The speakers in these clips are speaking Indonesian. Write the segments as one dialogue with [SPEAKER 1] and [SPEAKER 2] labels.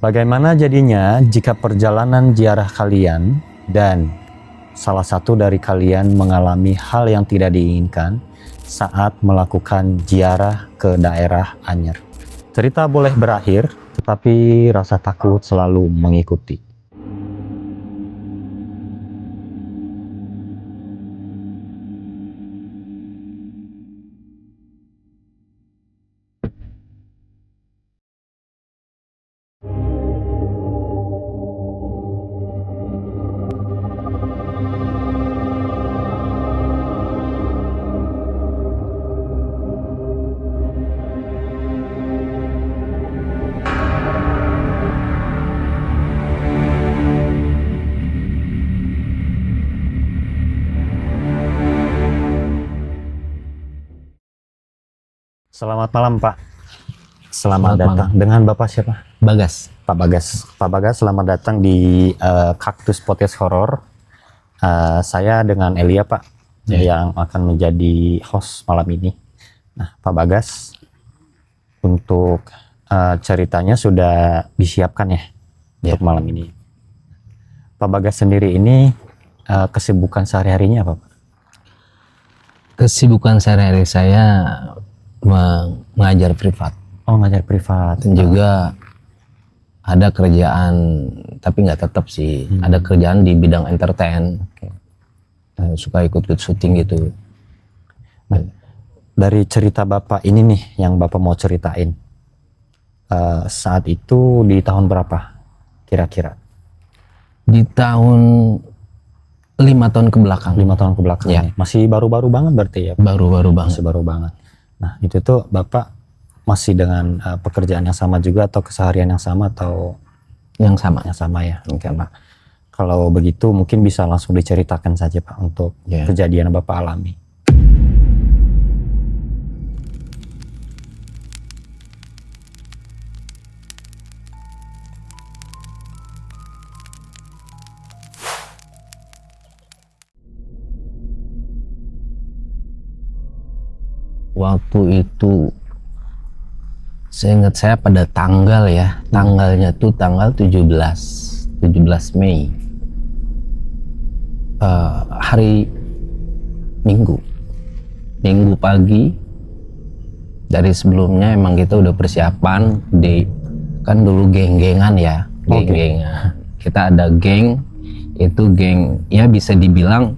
[SPEAKER 1] Bagaimana jadinya jika perjalanan ziarah kalian dan salah satu dari kalian mengalami hal yang tidak diinginkan saat melakukan ziarah ke daerah Anyer? Cerita boleh berakhir, tetapi rasa takut selalu mengikuti. Selamat malam, Pak. Selamat datang.
[SPEAKER 2] Malam.
[SPEAKER 1] Dengan Bapak siapa?
[SPEAKER 2] Bagas.
[SPEAKER 1] Pak Bagas. Pak Bagas, selamat datang di Cactus Podcast Horror. Saya dengan Elia, Pak, yang akan menjadi host malam ini. Nah, Pak Bagas, untuk ceritanya sudah disiapkan ya untuk malam ini. Pak Bagas sendiri ini kesibukan sehari-harinya apa, Pak?
[SPEAKER 2] Kesibukan sehari-hari saya mengajar privat.
[SPEAKER 1] Oh, ngajar privat.
[SPEAKER 2] Dan juga ada kerjaan, tapi nggak tetap sih. Ada kerjaan di bidang entertain. Suka ikut-ikut syuting gitu.
[SPEAKER 1] Nah, dari cerita Bapak ini nih yang Bapak mau ceritain, saat itu di tahun berapa kira-kira?
[SPEAKER 2] Di tahun 5 tahun ke belakang.
[SPEAKER 1] 5 tahun ke belakang
[SPEAKER 2] Ya.
[SPEAKER 1] nih. Masih baru-baru banget berarti ya?
[SPEAKER 2] Baru-baru banget.
[SPEAKER 1] Masih baru banget. Nah, itu tuh Bapak masih dengan pekerjaan yang sama juga atau keseharian yang sama atau
[SPEAKER 2] Yang sama.
[SPEAKER 1] yang sama ya? Oke, Pak. Kalau begitu mungkin bisa langsung diceritakan saja, Pak, untuk kejadian yang Bapak alami.
[SPEAKER 2] Waktu itu saya ingat saya pada tanggal ya, tanggalnya tuh tanggal 17 Mei, hari Minggu pagi. Dari sebelumnya emang kita udah persiapan kan dulu geng-gengan ya, geng-gengan. Kita ada geng, itu geng ya bisa dibilang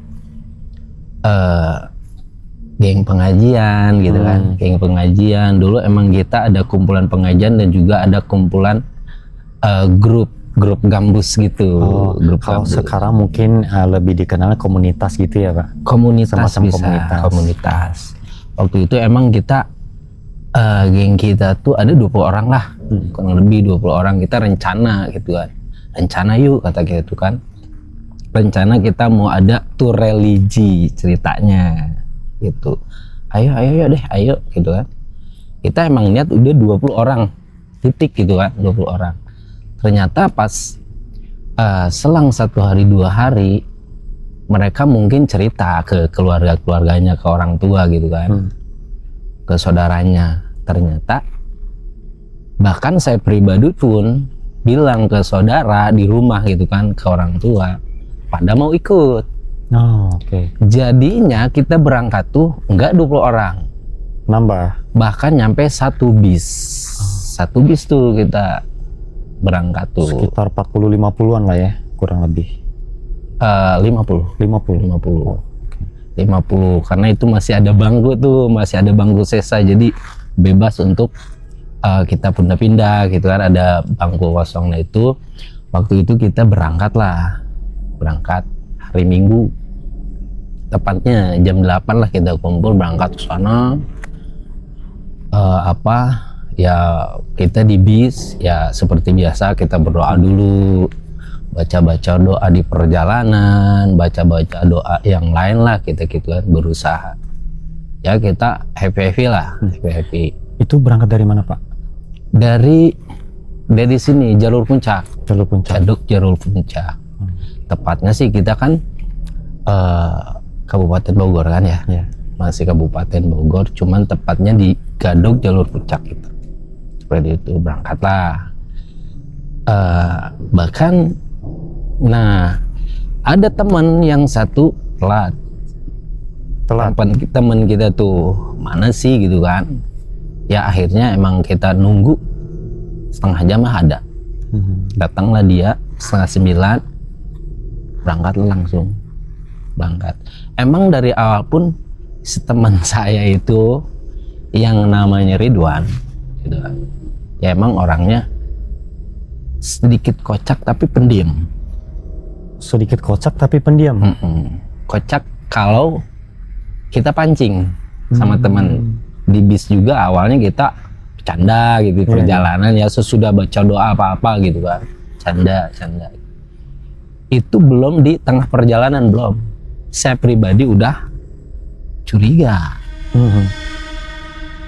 [SPEAKER 2] geng pengajian gitu kan, geng pengajian. Dulu emang kita ada kumpulan pengajian dan juga ada kumpulan grup gambus gitu.
[SPEAKER 1] Kalau
[SPEAKER 2] gambus.
[SPEAKER 1] Sekarang mungkin lebih dikenal komunitas gitu ya, Pak?
[SPEAKER 2] Komunitas
[SPEAKER 1] Semacam
[SPEAKER 2] bisa, komunitas. Waktu itu emang kita geng kita tuh ada 20 orang lah, kurang lebih 20 orang. Kita rencana gitu kan, rencana yuk kata kita tuh kan, rencana kita mau ada tour religi ceritanya gitu. Ayo deh, ayo gitu kan. Kita emang niat udah 20 orang titik gitu kan, 20 orang. Ternyata pas selang 1 hari 2 hari mereka mungkin cerita ke keluarganya, ke orang tua gitu kan, ke saudaranya. Ternyata bahkan saya pribadi pun bilang ke saudara di rumah gitu kan, ke orang tua, pada mau ikut.
[SPEAKER 1] Oh, oke.
[SPEAKER 2] Jadinya kita berangkat tuh enggak 20 orang.
[SPEAKER 1] Nambah?
[SPEAKER 2] Bahkan nyampe 1 bis. 1 bis tuh kita berangkat tuh.
[SPEAKER 1] Sekitar 40-50-an lah ya, kurang lebih.
[SPEAKER 2] 50. 50. Karena itu masih ada bangku tuh, masih ada bangku sesa. Jadi bebas untuk kita pindah-pindah gitu kan. Ada bangku kosong. Nah itu, waktu itu kita berangkat hari Minggu. Tepatnya jam 8 lah kita kumpul berangkat ke sana. Ya kita di bis ya seperti biasa kita berdoa dulu, baca-baca doa di perjalanan, baca-baca doa yang lain lah, kita gitu kan, berusaha ya kita happy lah, happy.
[SPEAKER 1] Itu berangkat dari mana, Pak?
[SPEAKER 2] Dari sini jalur puncak. Jalur puncak. Tepatnya sih kita kan Kabupaten Bogor kan ya. Masih Kabupaten Bogor, cuman tepatnya di Gadog jalur puncak gitu. Seperti itu, berangkatlah. Bahkan nah ada teman yang satu telat. Teman kita tuh mana sih gitu kan, ya akhirnya emang kita nunggu setengah jam lah ada. Datanglah dia 8:30, berangkat langsung berangkat. Emang dari awal pun si teman saya itu yang namanya Ridwan gitu kan, ya emang orangnya sedikit kocak tapi pendiam.
[SPEAKER 1] Sedikit kocak tapi pendiam.
[SPEAKER 2] Kocak kalau kita pancing sama teman di bis juga, awalnya kita bercanda gitu perjalanan ya, sesudah baca doa apa-apa gitu kan, canda. Itu belum di tengah perjalanan, belum. Saya pribadi udah curiga.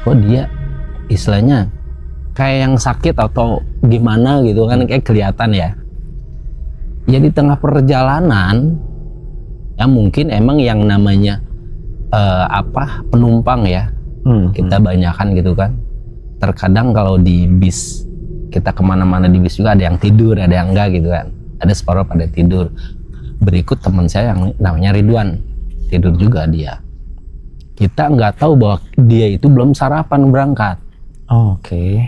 [SPEAKER 2] Kok dia istilahnya kayak yang sakit atau gimana gitu kan, kayak kelihatan ya. Ya di tengah perjalanan ya mungkin emang yang namanya penumpang ya, kita banyakan gitu kan. Terkadang kalau di bis kita kemana-mana di bis juga ada yang tidur, ada yang enggak gitu kan, ada separuh pada tidur. Berikut teman saya yang namanya Ridwan tidur juga dia. Kita nggak tahu bahwa dia itu belum sarapan berangkat.
[SPEAKER 1] Oke.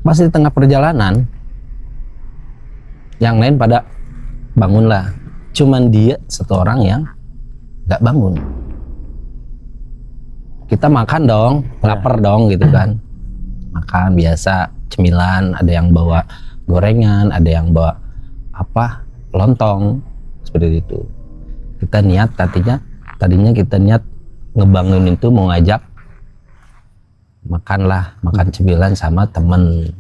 [SPEAKER 2] Pas di tengah perjalanan yang lain pada bangun lah, cuman dia satu orang yang nggak bangun. Kita makan dong, lapar dong gitu kan, makan biasa, cemilan, ada yang bawa gorengan, ada yang bawa lontong seperti itu. Kita niat tadinya kita niat ngebangun itu mau ngajak makan cemilan sama temen,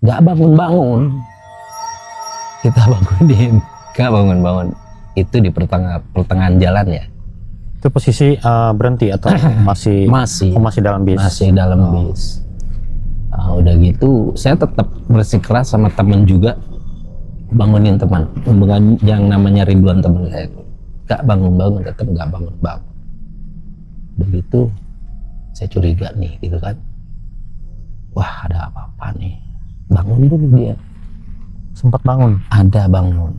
[SPEAKER 2] nggak bangun, kita bangunin, nggak bangun. Itu di pertengahan jalan ya.
[SPEAKER 1] Itu posisi berhenti atau masih dalam bis? Masih dalam bis.
[SPEAKER 2] Udah gitu saya tetap bersikeras sama temen juga, bangunin teman yang namanya Ridwan, teman saya itu nggak bangun, tetap nggak bangun. Begitu saya curiga nih gitu kan, wah ada apa-apa nih. Bangun dulu dia,
[SPEAKER 1] sempat bangun.
[SPEAKER 2] Ada bangun.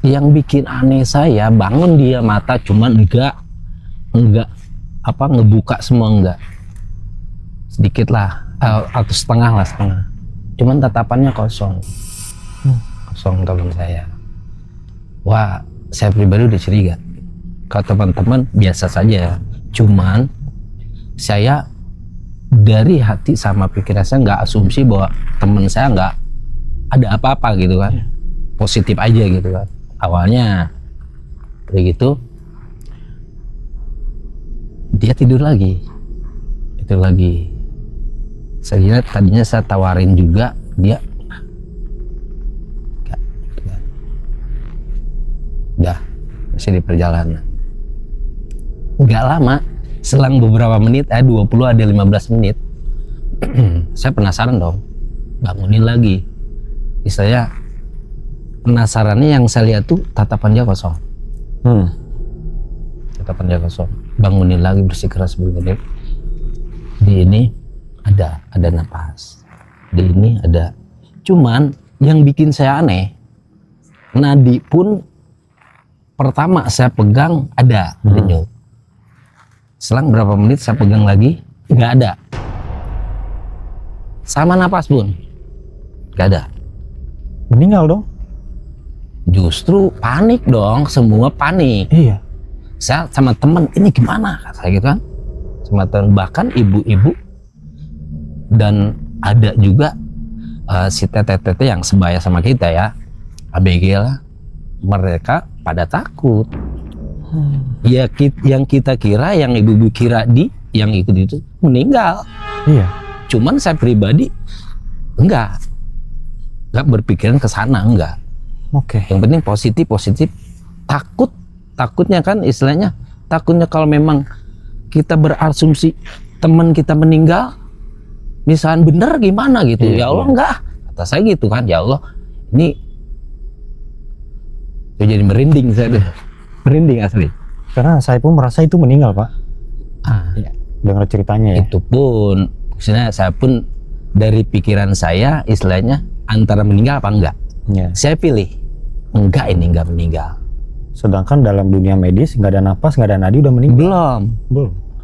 [SPEAKER 2] Yang bikin aneh saya, bangun dia mata cuman enggak ngebuka semua, enggak, sedikit lah atau setengah, cuman tatapannya kosong. Kosong teman saya. Wah, saya pribadi udah curiga. Kalau teman-teman biasa saja, cuman saya dari hati sama pikiran saya nggak asumsi bahwa teman saya nggak ada apa-apa gitu kan, positif aja gitu kan awalnya. Begitu dia tidur lagi. Saya tadinya saya tawarin juga, dia enggak, masih di perjalanan. Enggak lama, selang beberapa menit, 20 ada 15 menit, saya penasaran dong, bangunin lagi. Istilahnya penasarannya yang saya lihat tuh tatapan dia kosong. Tatapan dia kosong. Bangunin lagi, bersikeras begini. Di ini ada napas. Di ini ada. Cuman yang bikin saya aneh, nadi pun pertama saya pegang ada denyut. Selang berapa menit saya pegang lagi, nggak ada. Sama napas pun nggak ada.
[SPEAKER 1] Meninggal dong?
[SPEAKER 2] Justru panik dong, semua panik.
[SPEAKER 1] Iya.
[SPEAKER 2] Saya sama teman, ini gimana kata saya gitu kan, sama teman, bahkan ibu-ibu dan ada juga si tete-tete yang sebaya sama kita ya, ABG lah, mereka pada takut. Ya yang kita kira, yang ibu-ibu kira yang ikut itu meninggal.
[SPEAKER 1] Iya.
[SPEAKER 2] Cuman saya pribadi enggak berpikiran ke sana, enggak.
[SPEAKER 1] Oke.
[SPEAKER 2] Yang penting positif. Takutnya kan istilahnya, takutnya kalau memang kita berasumsi teman kita meninggal, misalnya bener gimana gitu. Ya Allah enggak, kata saya gitu kan. Ya Allah, ini jadi merinding saya tuh. Merinding asli.
[SPEAKER 1] Karena saya pun merasa itu meninggal, Pak.
[SPEAKER 2] Ya.
[SPEAKER 1] Dengar ceritanya ya.
[SPEAKER 2] Itu pun Maksudnya saya pun dari pikiran saya istilahnya antara meninggal apa enggak.
[SPEAKER 1] Ya.
[SPEAKER 2] Saya pilih enggak, ini enggak meninggal.
[SPEAKER 1] Sedangkan dalam dunia medis nggak ada napas, nggak ada nadi udah meninggal.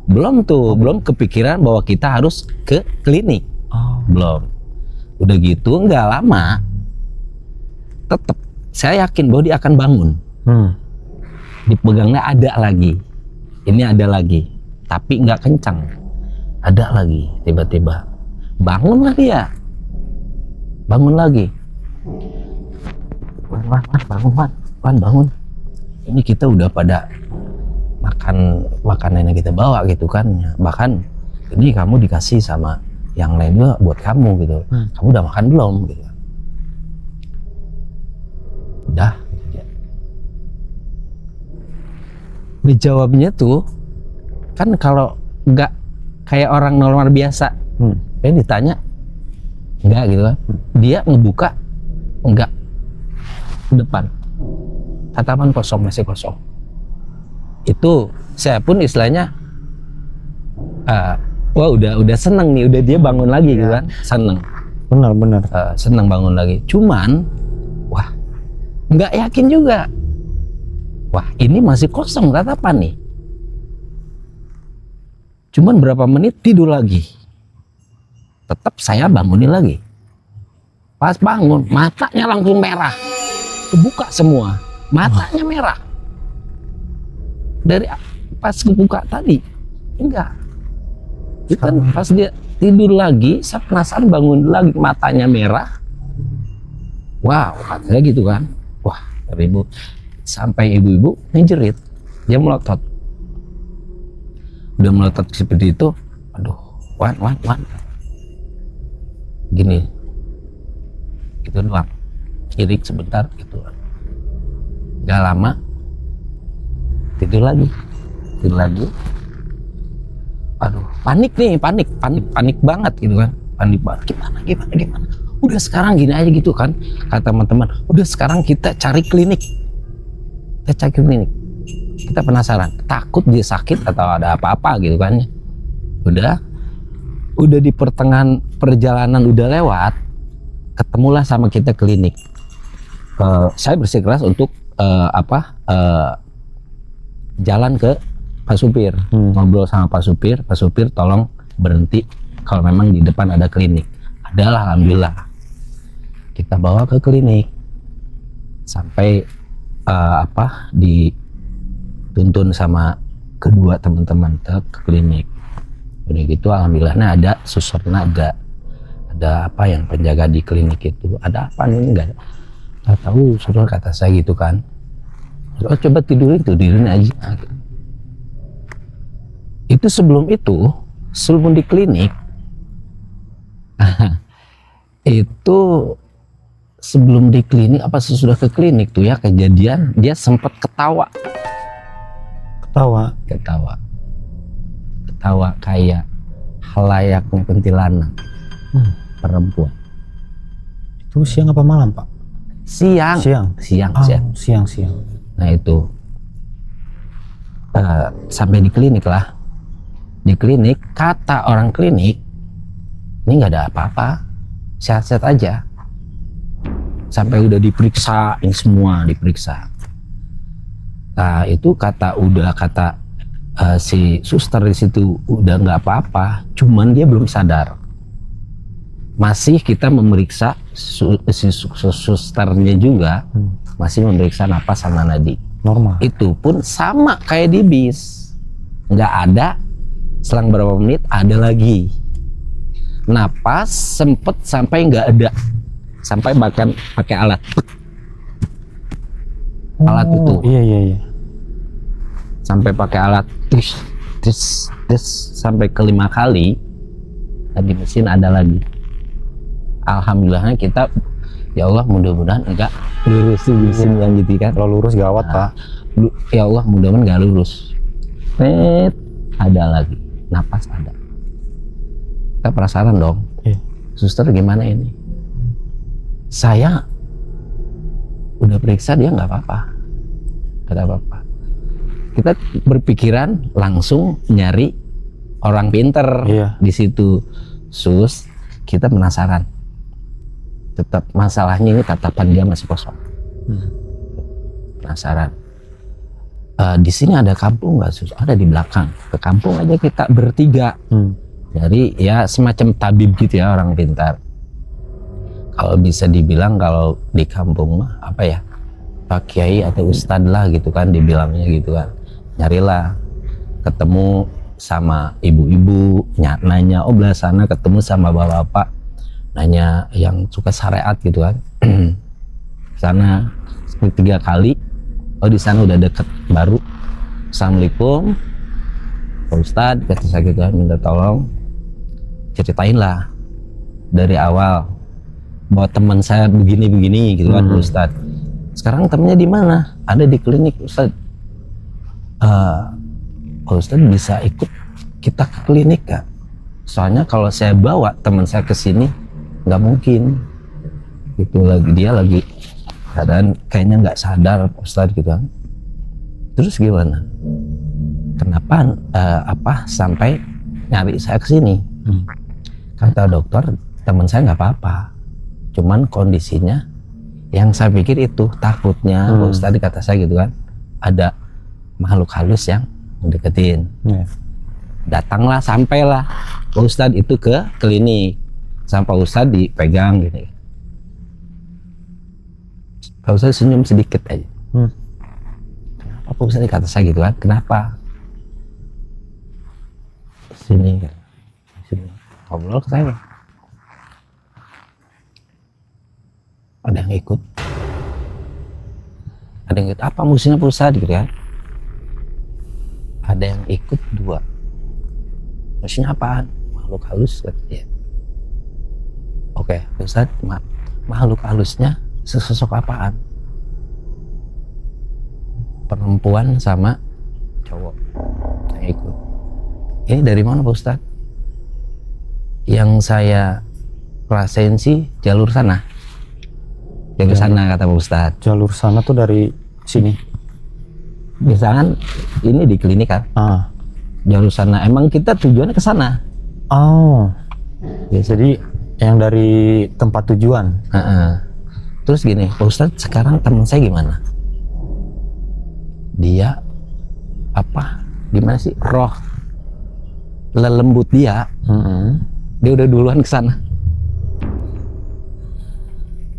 [SPEAKER 2] Belum belum kepikiran bahwa kita harus ke klinik. Belum. Udah gitu nggak lama tetap saya yakin bahwa dia akan bangun. Dipegangnya ada lagi, ini ada lagi, tapi nggak kencang, ada lagi, tiba-tiba bangun lagi ya, bangun lagi, bangun. Ini kita udah pada makan makanan yang kita bawa gitu kan, bahkan ini kamu dikasih sama yang lain juga buat kamu gitu, kamu udah makan belum gitu, udah. Dijawabnya tuh kan kalau nggak kayak orang normal biasa, ditanya nggak gitu kan, dia ngebuka nggak depan, tatapan kosong, masih kosong. Itu saya pun istilahnya wah udah seneng nih, udah dia bangun lagi gitu kan, seneng,
[SPEAKER 1] benar
[SPEAKER 2] seneng bangun lagi. Cuman wah nggak yakin juga. Wah ini masih kosong tatapan nih. Cuman berapa menit tidur lagi. Tetap saya bangunin lagi. Pas bangun matanya langsung merah. Kebuka semua. Matanya merah. Dari pas kebuka tadi. Enggak. Kan pas dia tidur lagi, saya penasaran bangun lagi matanya merah. Wow, katanya gitu kan. Wah, ribut. Sampai ibu-ibu ngejerit, dia melotot, udah melotot seperti itu. Aduh, wan, gini, gitu doang, irik sebentar gitu, gak lama, tidur lagi, aduh, panik banget gitu kan, gimana, udah sekarang gini aja gitu kan, kata teman-teman, udah sekarang kita cari klinik. Kita penasaran, takut dia sakit atau ada apa-apa gitu kan. Udah di pertengahan perjalanan udah lewat, ketemulah sama kita klinik. Saya bersikeras untuk jalan ke Pak Supir, ngobrol sama Pak Supir tolong berhenti kalau memang di depan ada klinik. Adalah, alhamdulillah. Kita bawa ke klinik sampai dituntun sama kedua teman-teman ke klinik. Udah gitu alhamdulillahnya ada susternya, ada apa yang penjaga di klinik itu, ada apa nih, nggak tahu suruh, kata saya gitu kan. Oh, coba tidurin aja. Itu sebelum di klinik itu sebelum di klinik apa sesudah ke klinik tuh ya, kejadian dia sempat ketawa kayak halayaknya kuntilanak, perempuan.
[SPEAKER 1] Itu siang apa malam, Pak?
[SPEAKER 2] Siang. Nah itu sampai di klinik lah. Di klinik kata orang klinik ini nggak ada apa-apa, sehat-sehat aja. Sampai udah diperiksain semua, Nah itu kata si suster di situ udah nggak apa-apa, cuman dia belum sadar. Masih kita memeriksa si susternya juga, masih memeriksa napas sama nadi.
[SPEAKER 1] Normal.
[SPEAKER 2] Itu pun sama kayak di bis, nggak ada. Selang berapa menit ada lagi. Napas sempet sampai nggak ada. Sampai bahkan pakai alat itu.
[SPEAKER 1] Iya.
[SPEAKER 2] Sampai pakai alat tis sampai ke 5 kali. Di mesin ada lagi. Alhamdulillahnya kita, ya Allah mudah-mudahan enggak lurus tuh mesin yang gitu kan.
[SPEAKER 1] Kalau lurus gawat, Pak.
[SPEAKER 2] Ya Allah mudah-mudahan enggak lurus. Ada lagi. Napas ada. Kita penasaran dong. Suster gimana ini? Saya udah periksa dia nggak apa-apa, Kita berpikiran langsung nyari orang pinter di situ. sus, kita penasaran. Tetap masalahnya ini tatapan dia masih kosong. Penasaran. Di sini ada kampung nggak sus? Ada di belakang. Ke kampung aja kita bertiga. Jadi ya semacam tabib gitu ya, orang pintar. Kalau bisa dibilang kalau di kampung mah apa ya, Pak Kiai atau Ustadz lah gitu kan dibilangnya gitu kan. Nyarilah ketemu sama ibu-ibu, nanya, oh belah sana ketemu sama bapak-bapak, nanya yang suka syariat gitu kan. Sana 3 kali, oh di sana udah deket baru. Assalamualaikum Pak Ustadz, kata saya gitu kan, minta tolong ceritain lah dari awal bahwa teman saya begini gitu kan, Ustadz. Sekarang temennya di mana? Ada di klinik, Ustadz. Pak Ustadz bisa ikut kita ke klinik Kak? Soalnya kalau saya bawa teman saya ke sini nggak mungkin. Itu dia lagi keadaan kayaknya nggak sadar, Ustadz gitu kan. Terus gimana? Kenapa sampai nyari saya ke sini? Kata dokter, teman saya nggak apa-apa. Cuman kondisinya yang saya pikir itu takutnya, Pak Ustadz kata saya gitu kan, ada makhluk halus yang mendeketin. Datanglah, sampailah Pak Ustadz itu ke klinik. Sama Pak Ustadz dipegang gini. Pak Ustadz senyum sedikit aja. Kenapa Pak Ustadz kata saya gitu kan? Kenapa? Sini. Ngobrol ke saya. Ada yang ikut. Ada yang ikut apa musuhnya Pak Ustadz gitu kan? Ada yang ikut 2. Maksudnya apaan? Makhluk halus kata dia. Oke, Pak Ustadz, makhluk halusnya sesosok apaan? Perempuan sama cowok yang ikut. Ini dari mana Pak Ustadz? Yang saya rasain sih jalur sana. Jalur sana kata Pak Ustadz.
[SPEAKER 1] Jalur sana tuh dari sini.
[SPEAKER 2] Misalkan ini di klinik kan. Jalur sana. Emang kita tujuannya ke sana.
[SPEAKER 1] Oh. Ya, jadi yang dari tempat tujuan.
[SPEAKER 2] Terus gini, Pak Ustadz, sekarang teman saya gimana? Dia gimana sih? Roh lelembut dia. Dia udah duluan ke sana.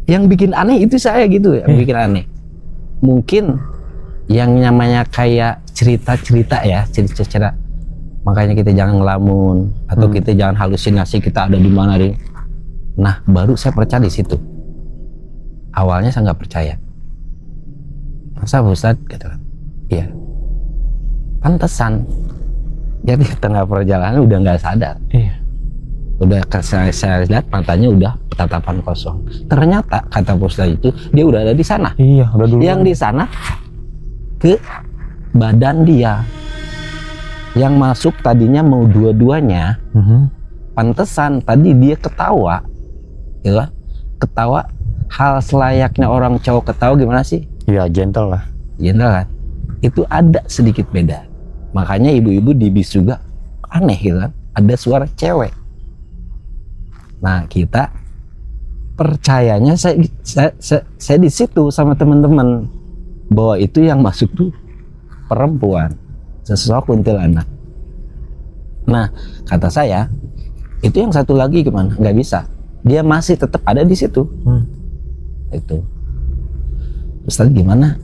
[SPEAKER 2] Yang bikin aneh itu saya gitu, yang bikin aneh. Mungkin yang namanya kayak cerita-cerita ya, cerita-cerita. Makanya kita jangan ngelamun atau kita jangan halusinasi kita ada di mana nih. Nah, baru saya percaya di situ. Awalnya saya nggak percaya. Masa Pak Ustadz gitu kan? Iya. Pantesan. Jadi tengah perjalanan udah nggak sadar.
[SPEAKER 1] Iya.
[SPEAKER 2] Udah saya lihat matanya udah tatapan kosong. Ternyata kata Pak Ustadz itu dia udah ada di sana.
[SPEAKER 1] Iya, udah dulu.
[SPEAKER 2] Yang di sana ke badan dia. Yang masuk tadinya mau dua-duanya. Pantesan tadi dia ketawa. Ya, ketawa hal selayaknya orang cowok ketawa gimana sih?
[SPEAKER 1] Iya, gentle lah.
[SPEAKER 2] Gentle kan? Itu ada sedikit beda. Makanya ibu-ibu di bis juga aneh gitu kan. Ada suara cewek. Nah, kita percayanya saya di situ sama teman-teman bahwa itu yang masuk tuh perempuan, sesosok kuntilanak. Nah, kata saya itu yang satu lagi gimana? Nggak bisa. Dia masih tetap ada di situ. Itu. Ustaz gimana?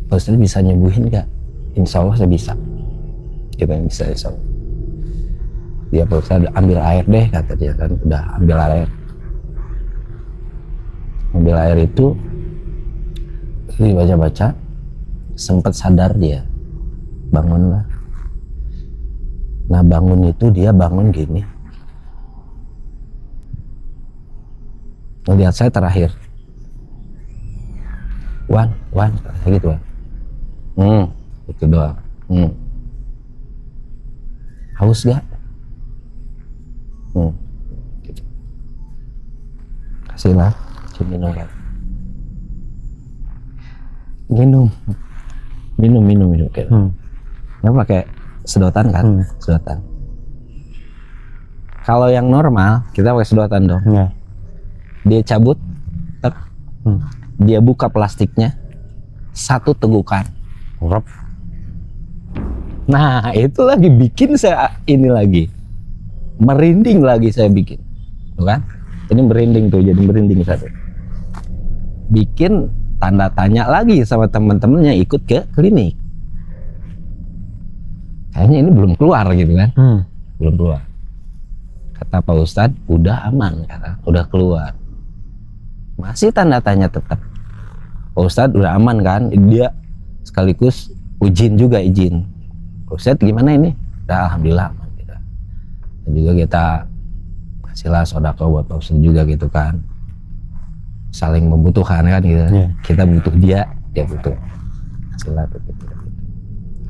[SPEAKER 2] Ustaz bisa nyembuhin nggak? Insya Allah saya bisa. Kita bisa, insya Allah. Dia Pak Ustaz ambil air deh, kata dia kan. Udah ambil air. Ambil air itu dibaca-baca, sempat sadar dia. Bangunlah. Nah, bangun itu dia bangun gini. Melihat saya terakhir. Wan, kayak gitu Wan. Itu doang. Haus gak? Gitu. Kasihlah, minum kan. Minum kayak. Nggak pakai sedotan kan? Sedotan. Kalau yang normal kita pakai sedotan dong.
[SPEAKER 1] Ya.
[SPEAKER 2] Dia cabut, tek, dia buka plastiknya, satu tegukan.
[SPEAKER 1] Urap.
[SPEAKER 2] Nah itu lagi bikin saya ini lagi merinding lagi saya bikin, tuh kan? Ini merinding tuh, jadi merinding satu. Bikin tanda tanya lagi sama teman-temannya ikut ke klinik. Kayaknya ini belum keluar gitu kan? Belum keluar. Kata Pak Ustadz, udah aman, kata, udah keluar. Masih tanda tanya tetap. Pak Ustadz udah aman kan? Dia sekaligus izin. Pak Ustadz gimana ini? Udah alhamdulillah aman gitu. Dan juga kita kasihlah sodako buat Pak Ustadz juga gitu kan. Saling membutuhkan kan gitu.
[SPEAKER 1] Yeah.
[SPEAKER 2] Kita butuh dia butuh. Kasihlah tuh gitu.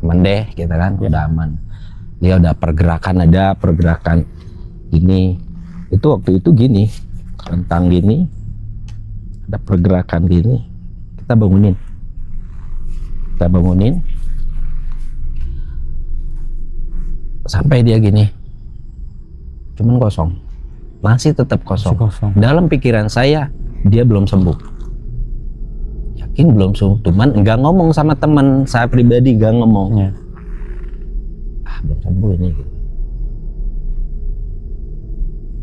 [SPEAKER 2] Aman deh kita kan, udah aman. Dia udah pergerakan gini. Itu waktu itu gini, rentang gini, ada pergerakan gini, kita bangunin, sampai dia gini, cuman kosong, masih tetap kosong. Dalam pikiran saya dia belum sembuh, yakin belum sembuh, cuman nggak ngomong sama teman saya pribadi, nggak ngomong.
[SPEAKER 1] Ya.
[SPEAKER 2] Belum sembuh ini gitu.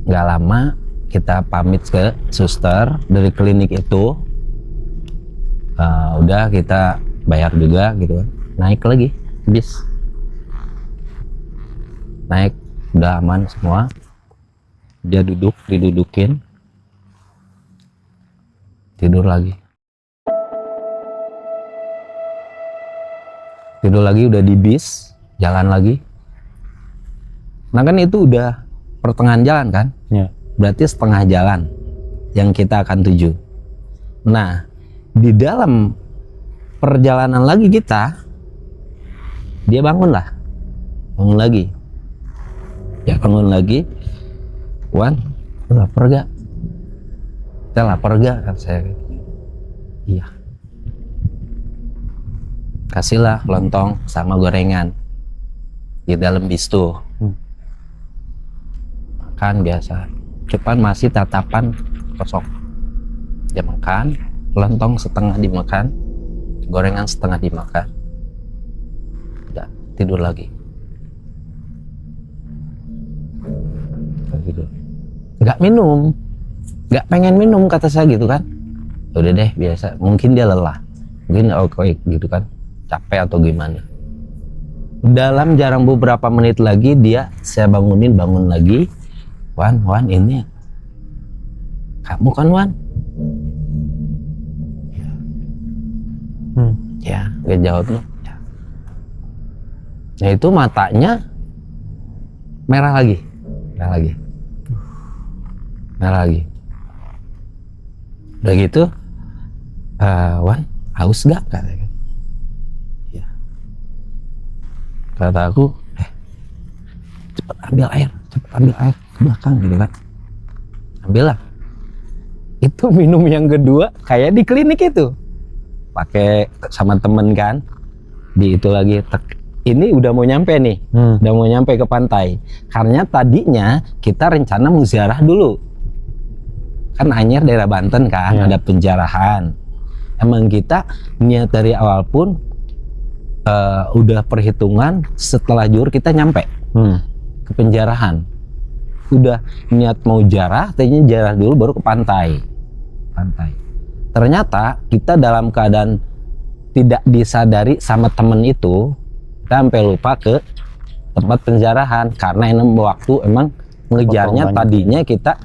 [SPEAKER 2] Nggak lama kita pamit ke suster dari klinik itu. Udah kita bayar juga gitu, naik lagi bis, naik udah aman semua. Dia didudukin, tidur lagi udah di bis, jalan lagi. Nah kan itu udah pertengahan jalan kan?
[SPEAKER 1] Ya.
[SPEAKER 2] Berarti setengah jalan yang kita akan tuju. Nah, di dalam perjalanan lagi kita, dia bangun lagi. Ya bangun lagi. Wan, lu lapar gak? Kita lapar gak? Kan saya. Iya. Kasihlah lontong sama gorengan di dalam bis tuh. Makan biasa, cuman masih tatapan kosong. Dia makan, lontong setengah dimakan, gorengan setengah dimakan, udah tidur lagi. Nggak minum, nggak pengen minum kata saya gitu kan. Udah deh biasa, mungkin dia lelah, mungkin oke gitu kan, capek atau gimana. Dalam jarang beberapa menit lagi saya bangun lagi. Wan, ini kamu kan, Wan? Ya, gak jawab loh. Ya. Nah itu matanya merah lagi. Udah gitu, Wan, haus gak? Katanya. Ya. Kata aku, cepat ambil air ke belakang gitu kan. Ambillah. Itu minum yang kedua kayak di klinik itu. Pakai sama temen kan. Di itu lagi ini udah mau nyampe nih. Udah mau nyampe ke pantai. Karena tadinya kita rencana mau ziarah dulu. Kan Anyer daerah Banten kan, ada penjarahan. Emang kita niat dari awal pun udah perhitungan setelah zuhur kita nyampe. Ke penjarahan, udah niat mau jarah, tadinya jarah dulu baru ke pantai. Ternyata kita dalam keadaan tidak disadari sama temen itu, kita sampai lupa ke tempat penjarahan karena ini waktu emang ngejarnya tadinya kita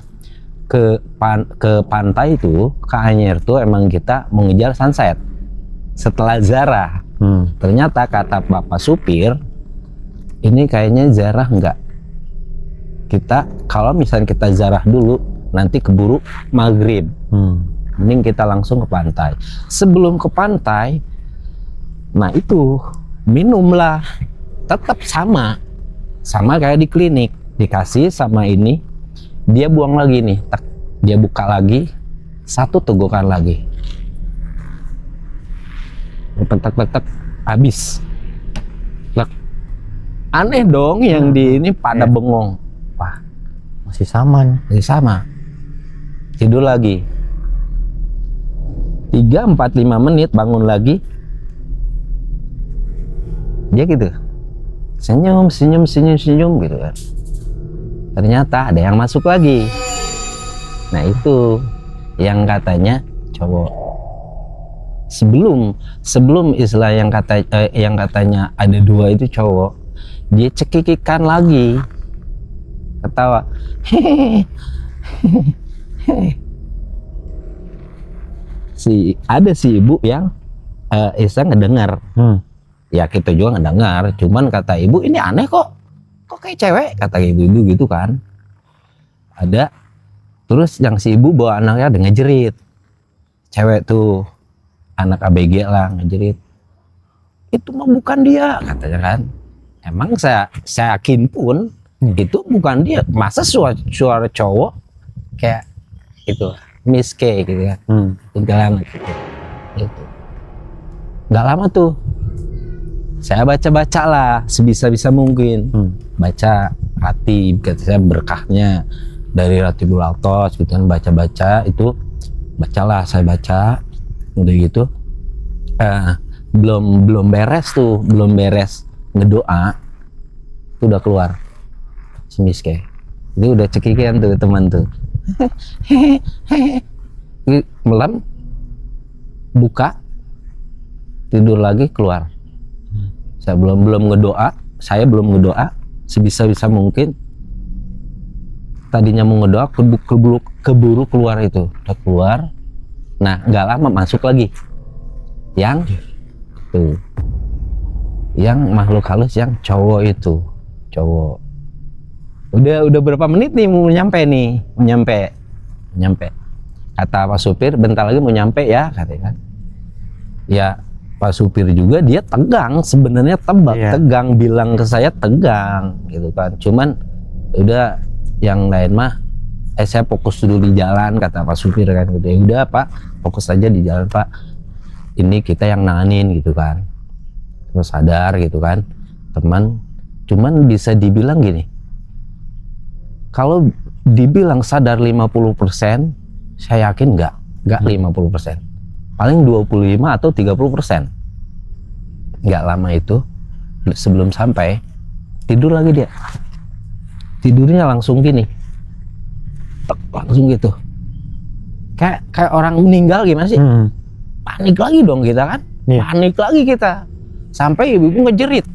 [SPEAKER 2] ke pantai itu, ke Anyer tuh emang kita mengejar sunset setelah zarah. Ternyata kata bapak supir, ini kayaknya zarah enggak. Kita kalau misalnya kita zarah dulu nanti keburu maghrib. Mending kita langsung ke pantai. Sebelum ke pantai, nah itu minumlah. Tetap sama kayak di klinik. Dikasih sama ini, dia buang lagi nih. Dia buka lagi, satu tegukan lagi. Tek, habis. Aneh dong yang di ini pada bengong. Wah,
[SPEAKER 1] Masih sama nih.
[SPEAKER 2] Masih sama. Tidur lagi. 3, 4, 5 menit bangun lagi. Dia gitu. Senyum gitu kan. Ternyata ada yang masuk lagi. Nah itu yang katanya cowok. Sebelum istilah yang katanya ada 2 itu cowok, dia cekikikan lagi, ketawa, hehehe. Ada si ibu yang Isa ngedengar. Ya kita juga ngedengar, cuman kata ibu ini aneh kok kayak cewek, kata ibu-ibu gitu kan. Ada, terus yang si ibu bawa anaknya ada ngejerit, cewek tuh, anak ABG lah ngejerit, itu mah bukan dia, katanya kan. Emang saya yakin pun itu bukan dia, masa suara cowok kayak itu Miss K gitu kan. Tinggalan gitu. Nggak lama tuh saya baca lah sebisa mungkin, baca Ratib, kata saya berkahnya dari Ratibul Altos gitu kan, baca itu, bacalah saya baca udah gitu. Belum beres ngedoa itu udah keluar si Miss K. Itu udah cekikian tuh teman tuh. Melam, buka, tidur lagi, keluar. Saya belum ngedoa sebisa mungkin. Tadinya mau ngedoa, keburu keluar itu, udah keluar. Nah nggak lama masuk lagi yang tuh, yang makhluk halus yang cowok itu, cowok. Udah berapa menit nih mau nyampe. Kata Pak Supir bentar lagi mau nyampe ya, katanya kan. Ya Pak Supir juga dia tegang sebenarnya, tegang bilang ke saya tegang gitu kan. Cuman udah yang lain mah saya fokus dulu di jalan, kata Pak Supir kan gitu. Ya udah Pak, fokus aja di jalan Pak. Ini kita yang nanganin gitu kan. Terus sadar gitu kan. Teman, cuman bisa dibilang gini. Kalau dibilang sadar 50%, saya yakin enggak 50%. Paling 25 atau 30%. Enggak lama itu, sebelum sampai, tidur lagi dia. Tidurnya langsung gini. Langsung gitu. Kayak orang meninggal gimana sih? Panik lagi dong kita kan? Panik lagi kita. Sampai ibu ngejerit.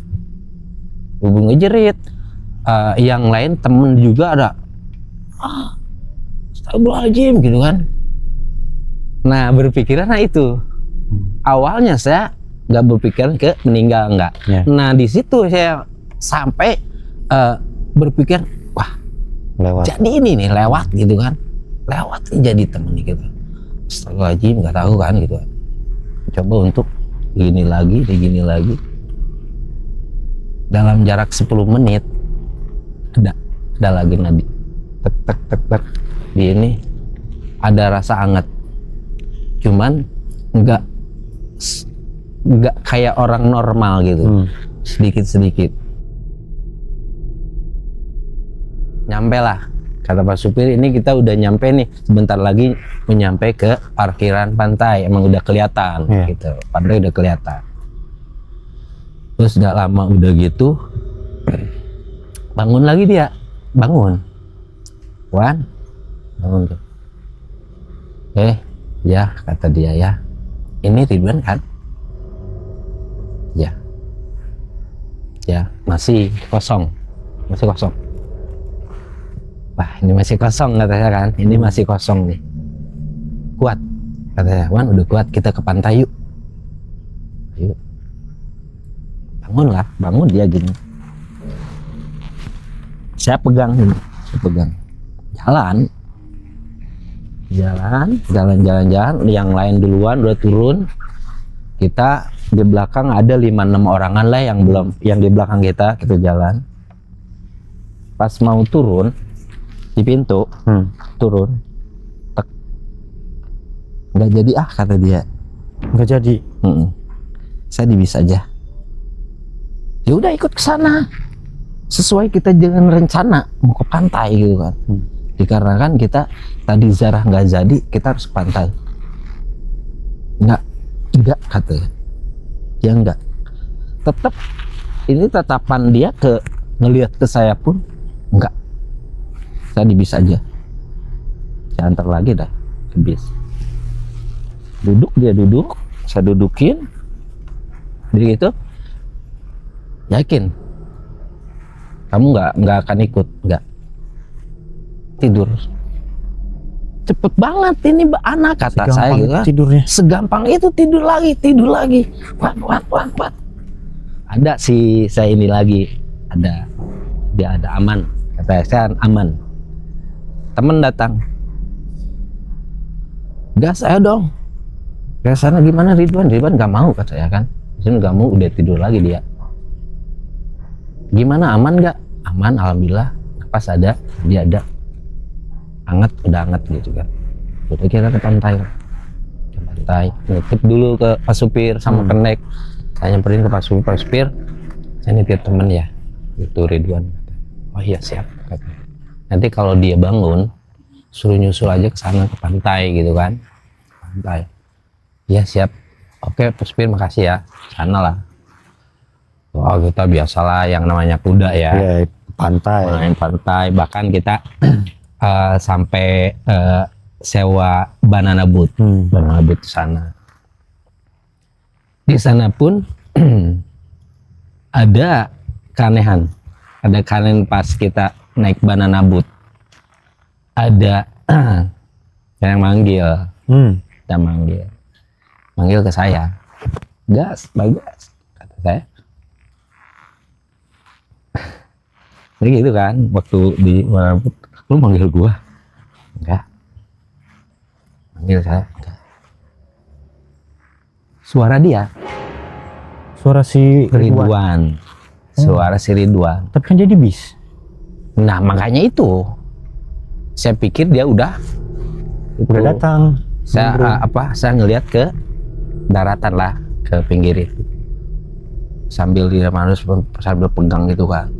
[SPEAKER 2] Yang lain temen juga ada. Astagfirullahaladzim gitu kan. Nah berpikiran itu. Awalnya saya nggak berpikiran ke meninggal, enggak. Nah di situ saya sampai berpikir, wah
[SPEAKER 1] lewat.
[SPEAKER 2] Jadi ini nih lewat gitu kan. Lewat jadi temen gitu. Astagfirullahaladzim, nggak tahu kan gitu kan. Coba untuk gini lagi. Dalam jarak 10 menit ada lagi nadi. Tek. Di ini ada rasa hangat. Cuman nggak kayak orang normal gitu. Sedikit. Nyampe lah, kata Pak Supir, ini kita udah nyampe nih, sebentar lagi menyampe ke parkiran pantai. Emang udah kelihatan gitu, pantai udah kelihatan. Terus gak lama udah gitu bangun lagi dia, bangun tuh. Ya kata dia, ya ini Ridwan kan, ya masih kosong. Wah ini masih kosong, katanya kan, ini masih kosong nih, kuat katanya. Wan udah kuat, kita ke pantai yuk. Bangun dia gini. Saya pegang, jalan, yang lain duluan udah turun. Kita di belakang ada 5-6 orangan lah yang di belakang kita jalan. Pas mau turun di pintu, turun, nggak jadi kata dia.
[SPEAKER 1] Nggak jadi.
[SPEAKER 2] Saya di bis aja. Ya udah ikut ke sana. sesuai kita dengan rencana mau ke pantai gitu kan. Dikarenakan kita tadi ziarah nggak jadi, kita harus ke pantai. Enggak katanya. Ya enggak. Tetap ini tatapan dia ke ngelihat ke saya pun enggak. Saya di bis aja. Saya antar lagi dah ke bis. Dia duduk, saya dudukin. Jadi gitu. Yakin? Kamu nggak akan ikut? Enggak. Tidur. Cepet banget ini anak, kata
[SPEAKER 1] Segampang
[SPEAKER 2] saya gitu kan.
[SPEAKER 1] tidurnya.
[SPEAKER 2] Segampang itu tidur lagi. Wat. Ada si saya ini lagi, dia ada aman, kata saya aman. Temen datang, gas saya dong. Ke sana gimana Ridwan nggak mau, kata saya kan. Ridwan nggak mau, udah tidur lagi dia. Gimana, aman nggak? Aman, alhamdulillah. Pas ada, dia ada. Udah hangat gitu kan. Udah kita ke pantai. Nitip dulu ke Pak Supir sama kenek. Saya nyamperin ke Pak Supir. Saya nitip temen ya, itu Ridwan. Oh iya siap. Nanti kalau dia bangun, suruh nyusul aja ke sana ke pantai gitu kan. Pantai. Iya siap. Oke Pak Supir, makasih ya. Sana lah. Wah, kita biasalah yang namanya kuda ya.
[SPEAKER 1] Iya, pantai.
[SPEAKER 2] Main pantai, bahkan kita sampai sewa banana boat di sana. Di sana pun ada keanehan. Ada keanehan pas kita naik banana boat. Ada yang manggil. Kita manggil ke saya. Gas, Bagas, kata saya. Jadi gitu kan, waktu di banana boat, lu manggil gua? Enggak. Manggil saya? Enggak. Suara dia.
[SPEAKER 1] Suara si
[SPEAKER 2] Ridwan. Suara si Ridwan.
[SPEAKER 1] Tapi kan dia di bis.
[SPEAKER 2] Nah makanya itu. Saya pikir dia udah
[SPEAKER 1] datang.
[SPEAKER 2] Saya ngelihat ke daratan lah, ke pinggir itu. Sambil dia sambil pegang gitu kan.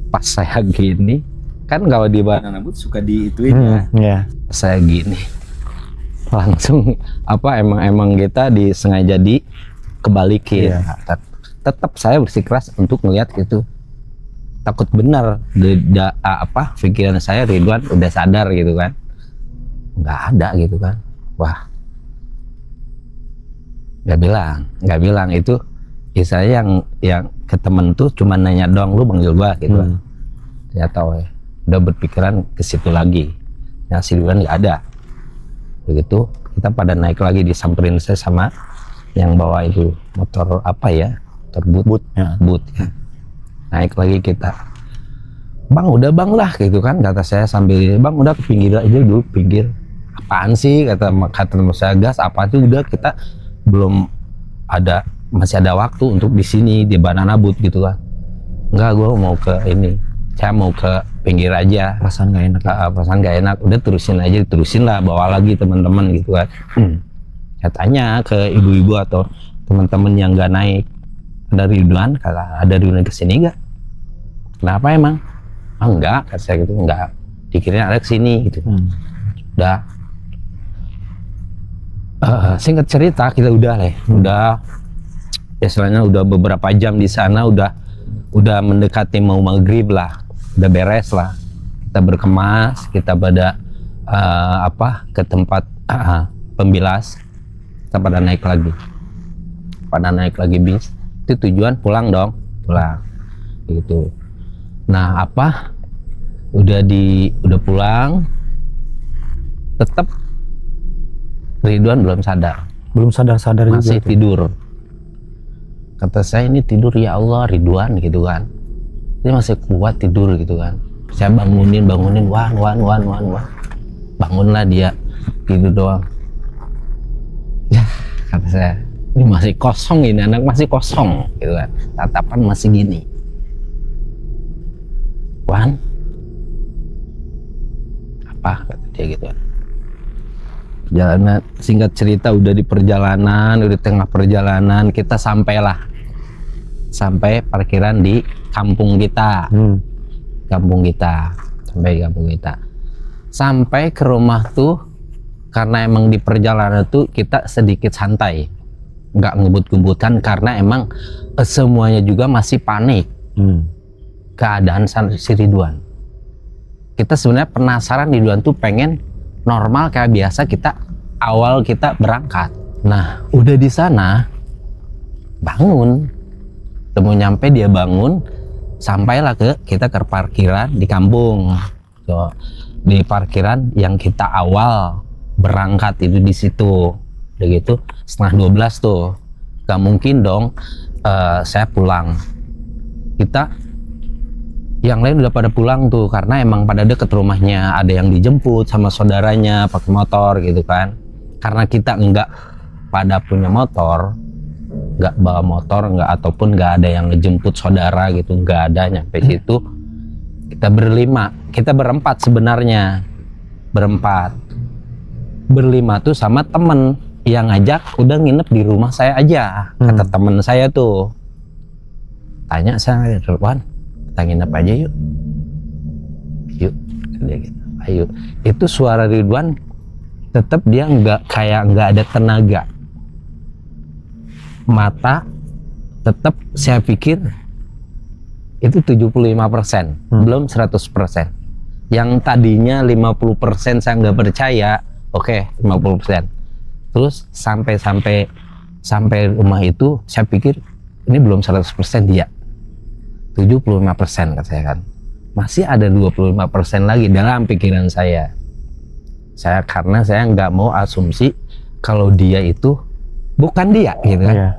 [SPEAKER 2] Pas saya gini, kan kalau di banana boat suka diituin ya.
[SPEAKER 1] Iya.
[SPEAKER 2] Saya gini, langsung emang kita disengaja dikebalikin.
[SPEAKER 1] Iya.
[SPEAKER 2] Tetap saya bersikeras untuk melihat gitu. Takut benar pikiran saya Ridwan udah sadar gitu kan. Nggak ada gitu kan. Wah, nggak bilang itu. Saya yang ke temen tuh cuma nanya doang, lu manggil gua gitu kan. Saya tahu ya, udah berpikiran ke situ lagi. Yang si Ridwan nggak ada. Begitu kita pada naik lagi, disamperin saya sama yang bawa itu motor motor boot ya. Naik lagi kita. Bang, udah bang lah gitu kan, kata saya sambil, bang udah ke pinggir aja dulu, pinggir. Apaan sih, kata saya, gas apa tuh, udah kita belum masih ada waktu untuk di sini di banana boat gitu kan. Enggak, gue mau ke ini, saya mau ke pinggir aja.
[SPEAKER 1] Perasaan nggak enak.
[SPEAKER 2] Perasaan nggak enak. Udah terusin lah, bawa lagi teman-teman gitu kan. Saya tanya ke ibu-ibu atau teman-teman yang nggak naik, ada Ridwan, kata ada Ridwan kesini nggak? Kenapa emang? Enggak, kata saya gitu, enggak. Dikira ada kesini gitu. Udah. Singkat cerita kita udah istilahnya udah beberapa jam di sana, udah mendekati mau maghrib lah, udah beres lah. Kita berkemas, kita pada ke tempat pembilas, kita pada naik lagi bis. Itu tujuan pulang gitu. Nah udah pulang, tetap Ridwan belum sadar juga masih tidur. Kata saya, ini tidur ya Allah Ridwan gitu kan, ini masih kuat tidur gitu kan. Saya bangunin, wan, bangunlah dia gitu doang. Ya, kata saya, ini masih kosong, ini anak masih kosong gitu kan, tatapan masih gini. Wan, apa, kata dia gitu kan. Perjalanan, singkat cerita udah di tengah perjalanan kita sampailah sampai parkiran di kampung kita. Sampai ke rumah tuh, karena emang di perjalanan tuh kita sedikit santai, nggak ngebut-ngebutan karena emang semuanya juga masih panik keadaan si Ridwan. Kita sebenarnya penasaran, Ridwan tuh pengen normal kayak biasa kita awal kita berangkat. Nah udah di sana bangun, temu nyampe dia bangun, sampailah kita ke parkiran di kampung. So, di parkiran yang kita awal berangkat itu di situ. Udah gitu 11:30 tuh, gak mungkin dong saya pulang. Kita yang lain udah pada pulang tuh karena emang pada deket rumahnya, ada yang dijemput sama saudaranya pakai motor gitu kan. Karena kita enggak pada punya motor, nggak bawa motor, nggak, ataupun nggak ada yang ngejemput saudara gitu, nggak ada. Nyampe situ kita berempat sebenarnya, berlima tuh sama temen yang ngajak udah nginep di rumah saya aja. Kata temen saya tuh, tanya saya, Ridwan, kita nginep aja yuk dia gitu. Ayo. Itu suara Ridwan tetap dia nggak ada tenaga, mata tetap saya pikir itu 75%, belum 100%. Yang tadinya 50% saya nggak percaya, oke, 50%. Terus sampai rumah itu saya pikir ini belum 100% dia. 75% kata saya kan. Masih ada 25% lagi dalam pikiran saya. Karena saya nggak mau asumsi kalau dia itu bukan dia gitu kan. Yeah.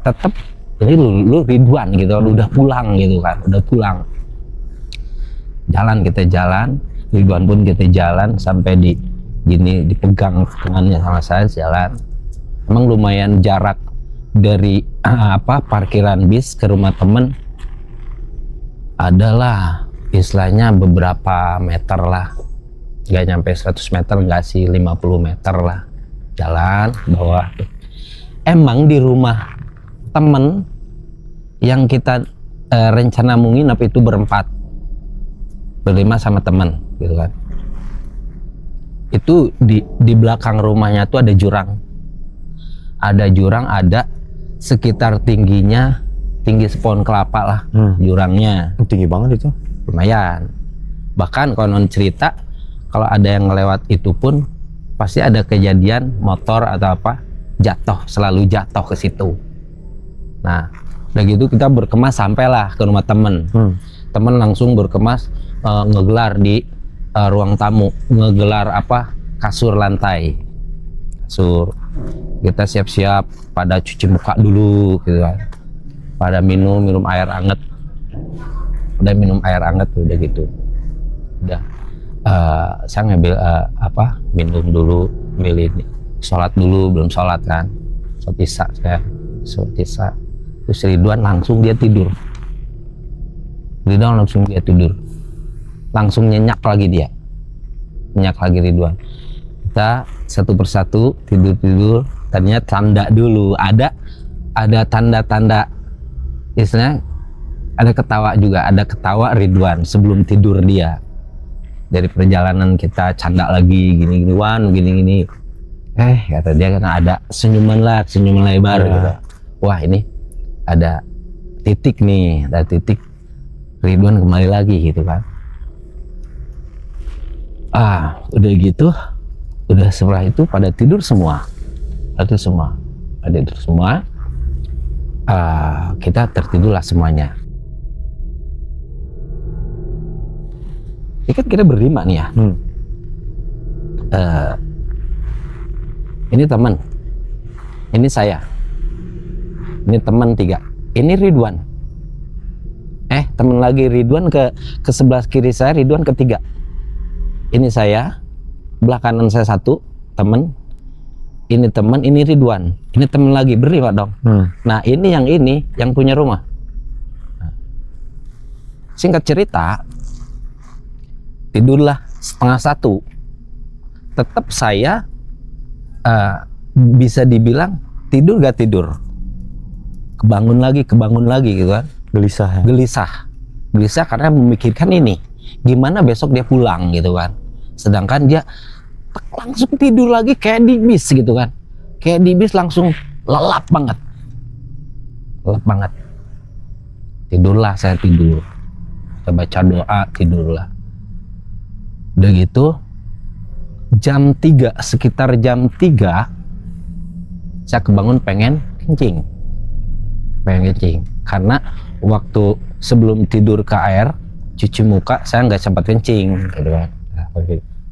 [SPEAKER 2] Tetap ini lu Ridwan gitu, udah pulang gitu kan, udah pulang. Kita jalan, Ridwan pun kita jalan sampai di gini, dipegang tangannya sama saya jalan. Emang lumayan jarak dari parkiran bis ke rumah temen adalah istilahnya beberapa meter lah, nggak nyampe 100 meter, nggak sih 50 meter lah jalan bawah. Emang di rumah temen yang kita rencana mau nginep itu berlima sama temen gitu kan. Itu di belakang rumahnya tuh ada jurang, ada sekitar tinggi sepon kelapa lah. Jurangnya
[SPEAKER 1] tinggi banget itu,
[SPEAKER 2] lumayan. Bahkan konon cerita kalau ada yang ngelewat itu pun pasti ada kejadian motor atau apa selalu jatuh ke situ. Nah udah gitu kita berkemas sampailah ke rumah temen. Temen langsung berkemas ngegelar di ruang tamu, ngegelar kasur lantai. Kita siap-siap pada cuci muka dulu gitu kan, pada minum air anget, udah gitu. Udah saya ngambil minum dulu, sholat dulu, belum sholat kan, sholat isya. Terus Ridwan langsung dia tidur, langsung nyenyak lagi Ridwan. Kita satu persatu tidur. Tadinya tanda dulu, ada tanda-tanda, istilahnya ada ketawa Ridwan sebelum tidur dia. Dari perjalanan kita canda lagi gini kata dia, karena ada senyuman lebar gitu. Wah ini ada titik Ridwan kembali lagi gitu kan. Udah gitu, udah setelah itu pada tidur semua. Kita tertidurlah semuanya. Ini kan kita berlima nih ya. Ini teman, ini saya, ini teman 3, ini Ridwan. Teman lagi Ridwan ke sebelah kiri saya, Ridwan ketiga. Ini saya, belah kanan saya 1 teman, ini teman, ini Ridwan, ini teman lagi, berlima dong. Nah ini yang punya rumah. Singkat cerita, tidurlah 12:30. Tetap saya bisa dibilang tidur gak tidur. kebangun lagi gitu kan.
[SPEAKER 1] Gelisah ya.
[SPEAKER 2] Gelisah karena memikirkan ini, gimana besok dia pulang gitu kan. Sedangkan dia langsung tidur lagi kayak di bis gitu kan. Kayak di bis langsung lelap banget. Tidurlah, saya tidur. Saya baca doa, tidurlah. Udah gitu jam 3, sekitar jam 3 saya kebangun pengen kencing karena waktu sebelum tidur ke air cuci muka saya nggak sempat kencing gitu kan.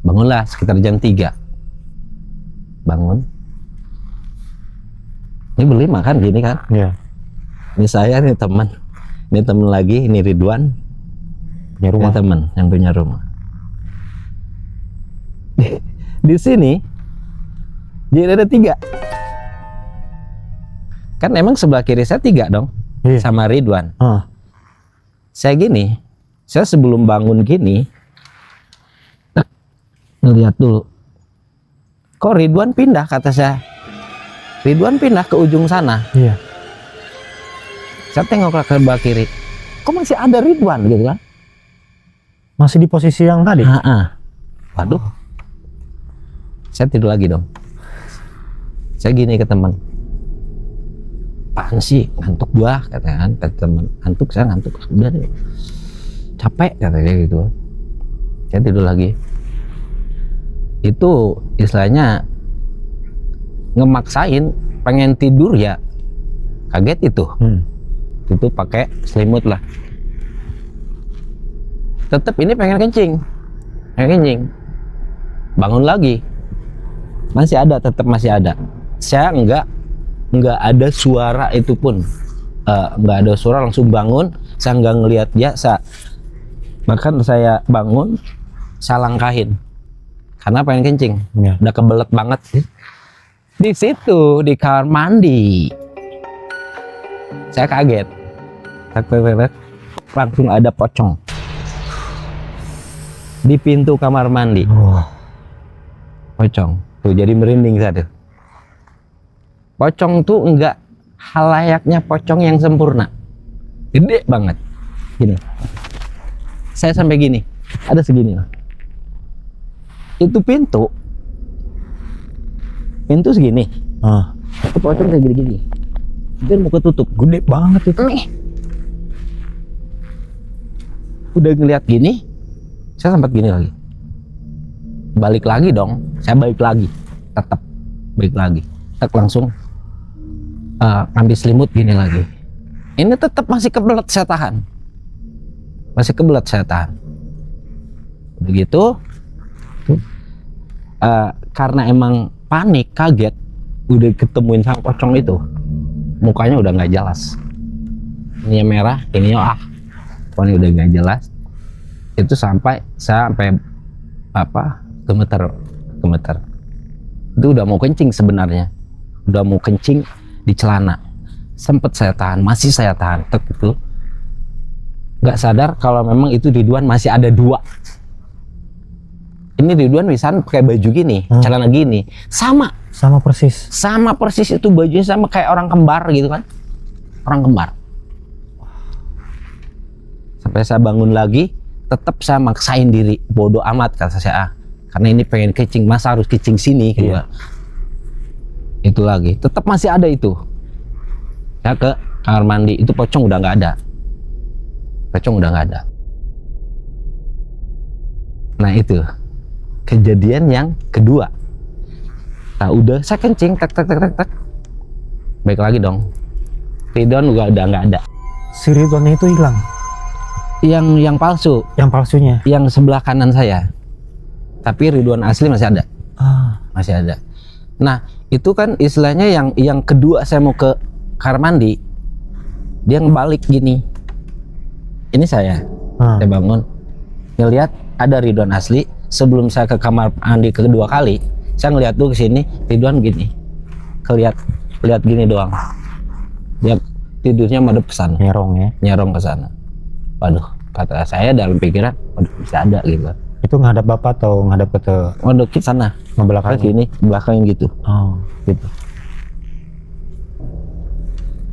[SPEAKER 2] Bangunlah sekitar jam 3, bangun, ini berlima kan gini kan.
[SPEAKER 1] Iya.
[SPEAKER 2] Ini saya, ini teman lagi, ini Ridwan
[SPEAKER 1] Punya rumah.
[SPEAKER 2] ini teman yang punya rumah. Di sini jadi ada 3 kan, emang sebelah kiri saya 3 dong.
[SPEAKER 1] Iya.
[SPEAKER 2] Sama Ridwan.
[SPEAKER 1] Ah.
[SPEAKER 2] Saya sebelum bangun gini ngeliat dulu, kok Ridwan pindah, kata saya. Ridwan pindah ke ujung sana.
[SPEAKER 1] Iya.
[SPEAKER 2] Saya tengok ke sebelah kiri, kok masih ada Ridwan gitu kan.
[SPEAKER 1] Masih di posisi yang tadi.
[SPEAKER 2] Waduh, saya tidur lagi dong. Saya gini ke teman, apaan sih, ngantuk gua, katanya kan. Kata teman, ngantuk, saya ngantuk, udah deh, capek, katanya gitu. Saya tidur lagi. Itu istilahnya ngemaksain pengen tidur ya, kaget itu. Itu pakai selimut lah. Tetap ini pengen kencing. Bangun lagi, masih ada, tetap masih ada. Saya nggak ada suara itu pun, nggak ada suara, langsung bangun. Saya nggak ngelihat dia, bahkan saya bangun, saya langkahin karena pengen kencing.
[SPEAKER 1] Iya.
[SPEAKER 2] Udah kebelet banget. Di situ di kamar mandi saya kaget, langsung ada pocong di pintu kamar mandi. Pocong tuh, jadi merinding saya tuh. Pocong tuh enggak halayaknya pocong yang sempurna, gede banget gini. Saya sampai gini, ada segini lah. Itu pintu segini. Itu pocong kayak gini-gini. Dia mau ketutup,
[SPEAKER 1] Gede banget itu.
[SPEAKER 2] Udah ngeliat gini, saya sempat gini lagi. Balik lagi dong, saya balik lagi, tetap balik lagi. Tak langsung ambil selimut gini lagi. Ini tetap masih kebelet, saya tahan. Begitu. Karena emang panik, kaget, udah ketemuin sama pocong itu, mukanya udah nggak jelas, ini merah, ini pokoknya udah nggak jelas. Itu sampai gemeter. Itu udah mau kencing sebenarnya, udah mau kencing di celana. Sempet saya tahan, masih saya tahan, itu nggak sadar kalau memang itu Ridwan masih ada 2. Ini Ridwan misalnya pakai baju gini, celana gini, sama persis itu bajunya, sama kayak orang kembar gitu kan, orang kembar. Sampai saya bangun lagi, tetap saya maksain diri, bodoh amat kata saya, karena ini pengen kencing, masa harus kencing sini gitu. Iya. Itu lagi, tetap masih ada itu. Saya ke kamar mandi, itu pocong udah nggak ada. Nah itu kejadian yang kedua. Nah udah saya kencing, tak, baik lagi dong. Ridwan juga udah nggak ada.
[SPEAKER 1] Si Ridwan itu hilang.
[SPEAKER 2] Yang palsu.
[SPEAKER 1] Yang palsunya.
[SPEAKER 2] Yang sebelah kanan saya. Tapi Ridwan asli masih ada. Masih ada. Nah itu kan istilahnya yang kedua, saya mau ke kamar mandi, dia ngebalik gini. Ini saya bangun, ngelihat ada Ridwan asli. Sebelum saya ke kamar mandi kedua kali, saya ngeliat dulu ke sini, Ridwan gini, lihat gini doang. Dia tidurnya madep ke sana, nyerong ke sana. Waduh, kata saya dalam pikiran, waduh bisa ada gitu.
[SPEAKER 1] Itu ngadap bapak atau ngadap ke
[SPEAKER 2] Waduh ke sana,
[SPEAKER 1] ngebelakang
[SPEAKER 2] ke sini, belakang gitu.
[SPEAKER 1] Gitu.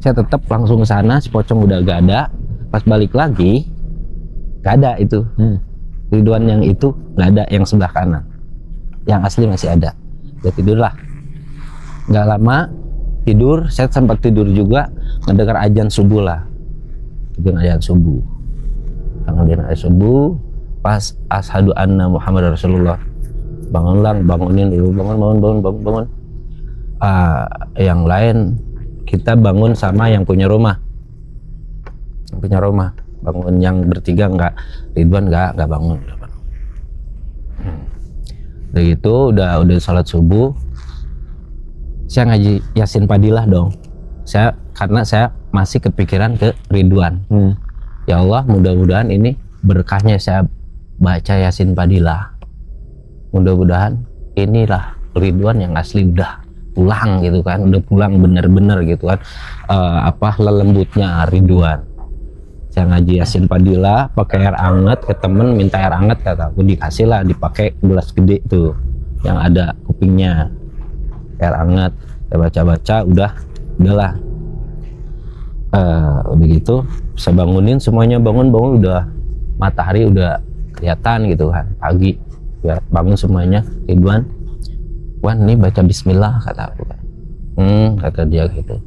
[SPEAKER 2] Saya tetap langsung ke sana, si pocong udah gak ada. Pas balik lagi gak ada itu. Ridwan yang itu gak ada, yang sebelah kanan. Yang asli masih ada. Udah tidurlah. Gak lama tidur, saya sempat tidur juga, mendengar azan subuh lah. Dengar azan subuh. Dengar azan subuh, pas asyhadu anna Muhammad Rasulullah. Bangunin dulu, bangun. Yang lain kita bangun sama yang punya rumah. Bangun yang bertiga enggak, Ridwan enggak bangun. Udah gitu, udah sholat subuh. Saya ngaji Yasin Padilah dong. Karena saya masih kepikiran ke Ridwan. Ya Allah, mudah-mudahan ini berkahnya saya baca Yasin Padilah. Mudah-mudahan inilah Ridwan yang asli udah pulang gitu kan, udah pulang bener-bener gitu kan. Lelembutnya Ridwan. Saya ngaji Yasin Padilah, pakai air hangat, ke temen minta air hangat, kata aku dikasih lah, dipakai gelas gede tuh yang ada kupingnya, air hangat. Saya baca-baca, udahlah. Udah gitu saya bangunin semuanya, bangun udah matahari udah kelihatan gitu kan, pagi ya, bangun semuanya. Ridwan, Wan nih baca bismillah, kata aku kan. Kata dia gitu,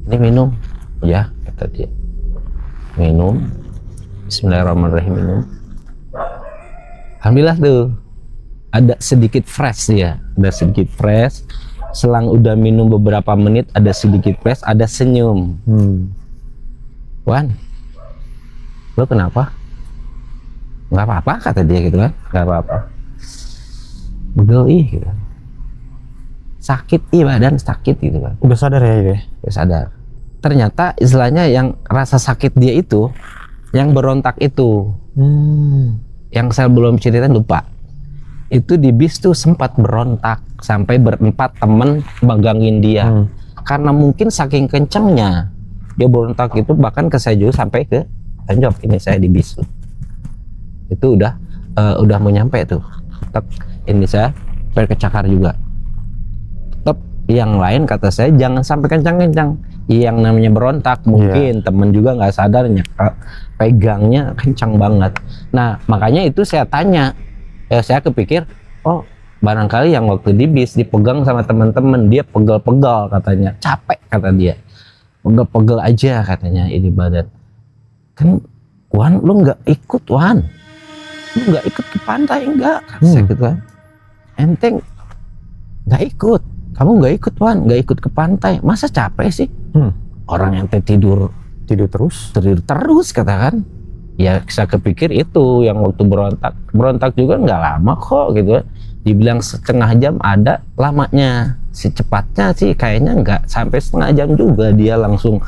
[SPEAKER 2] ini minum ya, kata dia. Minum, bismillahirrahmanirrahim, minum. Alhamdulillah tuh ada sedikit fresh ya, ada sedikit fresh. Selang udah minum beberapa menit, ada sedikit fresh, ada senyum. Wan, lo kenapa? Nggak apa-apa, kata dia gitu kan, nggak apa-apa. Udah gitu. Sakit badan sakit gitu kan.
[SPEAKER 1] Udah sadar ya itu?
[SPEAKER 2] Udah sadar. Ternyata istilahnya yang rasa sakit dia itu, yang berontak itu, yang saya belum ceritain, lupa. Itu di bis tuh sempat berontak sampai berempat temen megangin dia. Karena mungkin saking kencengnya dia berontak itu, bahkan ke saya juga sampai ke Tanjok. Ini saya di bis itu udah mau nyampe tuh. Tetap ini saya berkecakar juga. Tetap yang lain kata saya jangan sampai kencang-kencang. Yang namanya berontak mungkin temen juga nggak sadar, pegangnya kencang banget. Nah makanya itu saya tanya. Saya kepikir, oh barangkali yang waktu di bis dipegang sama teman-teman, dia pegel-pegel katanya, capek kata dia, pegel-pegel aja katanya ini badan. Kan Wan, lu nggak ikut Wan, lu nggak ikut ke pantai enggak, kata saya gitu kan. Enteng nggak ikut, kamu nggak ikut Wan, nggak ikut ke pantai, masa capek sih? Orang ente tidur terus katakan. Ya saya kepikir itu yang waktu berontak juga nggak lama kok gitu. Dibilang setengah jam ada lamanya, secepatnya sih kayaknya nggak sampai setengah jam juga, dia langsung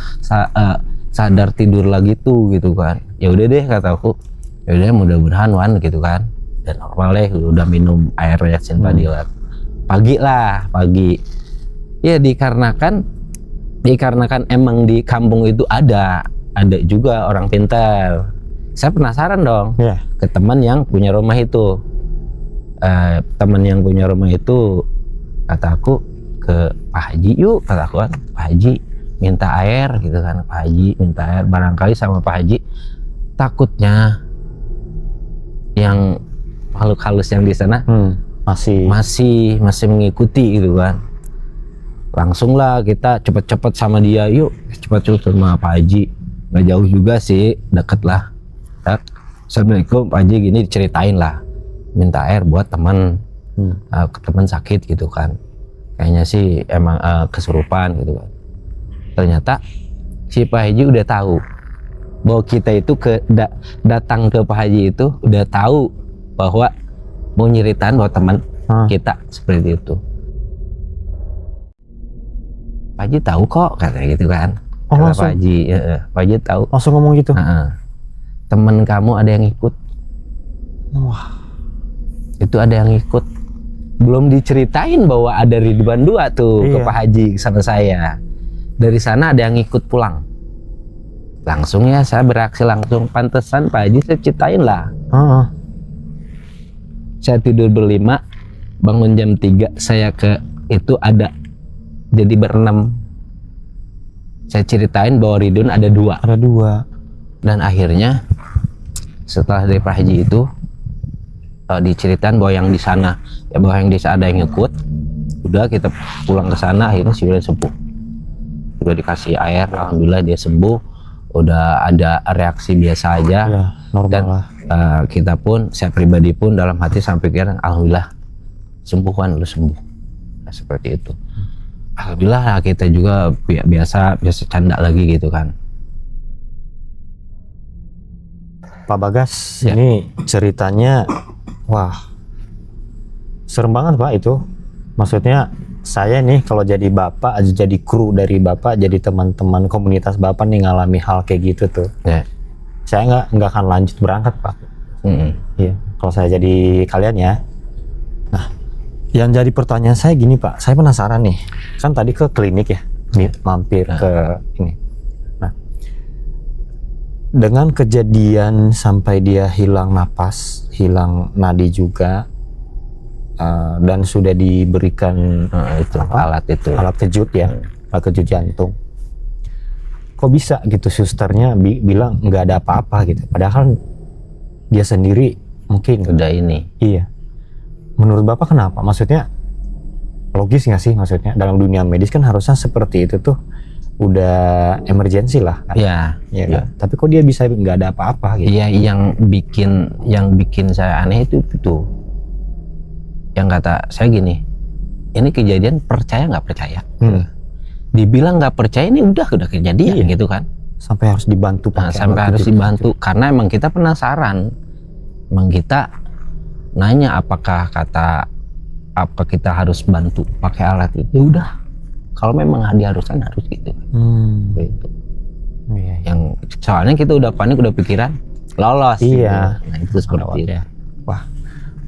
[SPEAKER 2] sadar tidur lagi tuh gitu kan. Ya udah deh kata aku, ya udah mudah-mudahan Wan gitu kan, dan normal deh, udah minum air Yasin Padilah. Pagi ya, dikarenakan emang di kampung itu ada juga orang pintar. Saya penasaran dong ke teman yang punya rumah itu. Teman yang punya rumah itu kata aku, ke Pak Haji yuk, kata aku kan. Pak Haji minta air gitu kan, Pak Haji minta air, barangkali sama Pak Haji takutnya yang makhluk halus yang di sana masih mengikuti gitu kan. Langsung lah kita cepet-cepet sama dia, yuk cepet-cepet sama Pak Haji, nggak jauh juga sih, deket lah. Assalamualaikum Pak Haji, gini diceritain lah, minta air buat teman sakit gitu kan, kayaknya sih emang kesurupan gitu kan. Ternyata si Pak Haji udah tahu bahwa kita itu datang ke Pak Haji itu udah tahu bahwa mau nyeritain bahwa teman kita seperti itu. Pak Haji tahu kok, katanya gitu kan. Kata Pak Haji tahu,
[SPEAKER 1] langsung ngomong gitu.
[SPEAKER 2] Temen kamu ada yang ikut. Wah, itu ada yang ikut. Belum diceritain bahwa ada Ridwan 2 tuh ke Pak Haji sama saya. Dari sana ada yang ikut pulang. Langsung ya saya bereaksi langsung, pantesan Pak Haji saya ceritain lah. Saya tidur berlima, bangun jam 3, saya ke itu ada jadi berenam. Saya ceritain bahwa Ridwan ada 2.
[SPEAKER 1] Ada 2.
[SPEAKER 2] Dan akhirnya setelah dari Pak Haji itu diceritain bahwa yang di sana, ya bahwa yang di sana ada yang ngikut. Udah kita pulang ke sana, akhirnya si Wildan sembuh. Udah dikasih air, alhamdulillah dia sembuh. Udah ada reaksi biasa aja.
[SPEAKER 1] Ya, normal
[SPEAKER 2] Dan
[SPEAKER 1] lah.
[SPEAKER 2] kita pun, saya pribadi pun dalam hati sampai pikiran, alhamdulillah sembuh kan, lu sembuh. Nah, seperti itu. Alhamdulillah lah, kita juga biasa canda lagi gitu kan.
[SPEAKER 1] Pak Bagas,
[SPEAKER 2] Ya.
[SPEAKER 1] ini ceritanya, wah, serem banget Pak itu. Maksudnya saya nih kalau jadi bapak, jadi kru dari bapak, jadi teman-teman komunitas bapak nih ngalami hal kayak gitu tuh.
[SPEAKER 2] Ya.
[SPEAKER 1] Saya nggak akan lanjut berangkat Pak. Iya, kalau saya jadi kalian ya. Nah, yang jadi pertanyaan saya gini Pak, saya penasaran nih. Kan tadi ke klinik ya, mampir ke ini. Nah, dengan kejadian sampai dia hilang napas, hilang nadi juga, dan sudah diberikan
[SPEAKER 2] Itu alat itu.
[SPEAKER 1] alat kejut ya, alat kejut jantung. Kok bisa gitu susternya bilang nggak ada apa-apa gitu, padahal dia sendiri mungkin
[SPEAKER 2] Udah ini.
[SPEAKER 1] iya. Menurut Bapak kenapa? Maksudnya logis nggak sih, maksudnya dalam dunia medis kan harusnya seperti itu tuh udah emergensi lah kan?
[SPEAKER 2] Ya.
[SPEAKER 1] Iya kan? Tapi kok dia bisa nggak ada apa-apa gitu?
[SPEAKER 2] Iya, yang bikin saya aneh itu. Yang kata saya gini, ini kejadian percaya nggak percaya? Dibilang nggak percaya, ini udah kejadian gitu kan?
[SPEAKER 1] Sampai harus dibantu
[SPEAKER 2] Nah,
[SPEAKER 1] pakai
[SPEAKER 2] sampai
[SPEAKER 1] alat
[SPEAKER 2] harus
[SPEAKER 1] kejut.
[SPEAKER 2] dibantu karena emang kita penasaran. Emang kita nanya apakah apa kita harus bantu pakai alat itu? Ya udah, kalau memang diharuskan harus gitu. Gitu.
[SPEAKER 1] Iya.
[SPEAKER 2] Yang soalnya kita udah panik, udah pikiran lolos.
[SPEAKER 1] Iya.
[SPEAKER 2] Gitu. Nah, itu seperti itu.
[SPEAKER 1] Wah,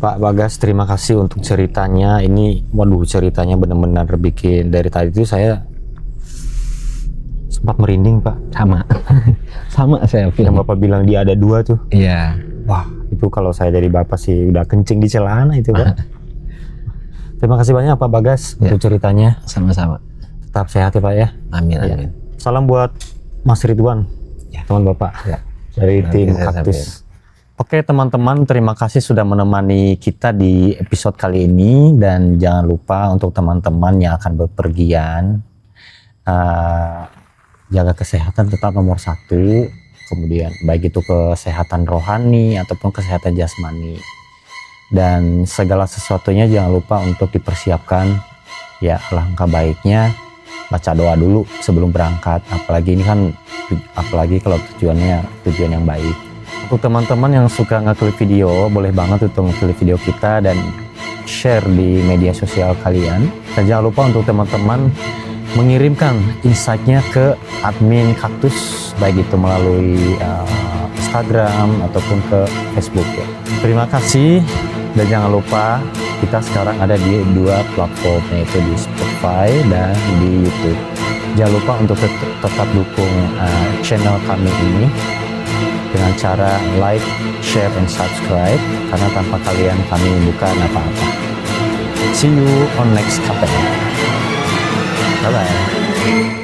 [SPEAKER 1] Pak Bagas, terima kasih untuk ceritanya. Ini, waduh, ceritanya benar-benar bikin, dari tadi itu saya sempat merinding Pak.
[SPEAKER 2] Sama sama saya
[SPEAKER 1] Yang Bapak bilang dia ada 2 tuh.
[SPEAKER 2] Iya.
[SPEAKER 1] Wah, itu kalau saya dari Bapak sih udah kencing di celana itu Pak. Terima kasih banyak Pak Bagas untuk ceritanya.
[SPEAKER 2] Sama-sama.
[SPEAKER 1] Tetap sehat ya Pak ya.
[SPEAKER 2] Amin.
[SPEAKER 1] Ya. Salam buat Mas Ridwan, teman Bapak dari tim Kaktus. Oke teman-teman, terima kasih sudah menemani kita di episode kali ini, dan jangan lupa untuk teman-teman yang akan berpergian, jaga kesehatan tetap nomor 1, kemudian baik itu kesehatan rohani ataupun kesehatan jasmani, dan segala sesuatunya jangan lupa untuk dipersiapkan ya. Langkah baiknya baca doa dulu sebelum berangkat, apalagi ini kan, apalagi kalau tujuan yang baik. Untuk teman-teman yang suka ngeklik video, boleh banget untuk ngeklik video kita dan share di media sosial kalian. Dan jangan lupa untuk teman-teman mengirimkan insight-nya ke admin Kaktus, baik itu melalui Instagram ataupun ke Facebook ya. Terima kasih, dan jangan lupa kita sekarang ada di 2 platform, yaitu di Spotify dan di YouTube. Jangan lupa untuk tetap dukung channel kami ini dengan cara like, share, and subscribe, karena tanpa kalian kami bukan apa-apa. See you on next KPM. Bye-bye.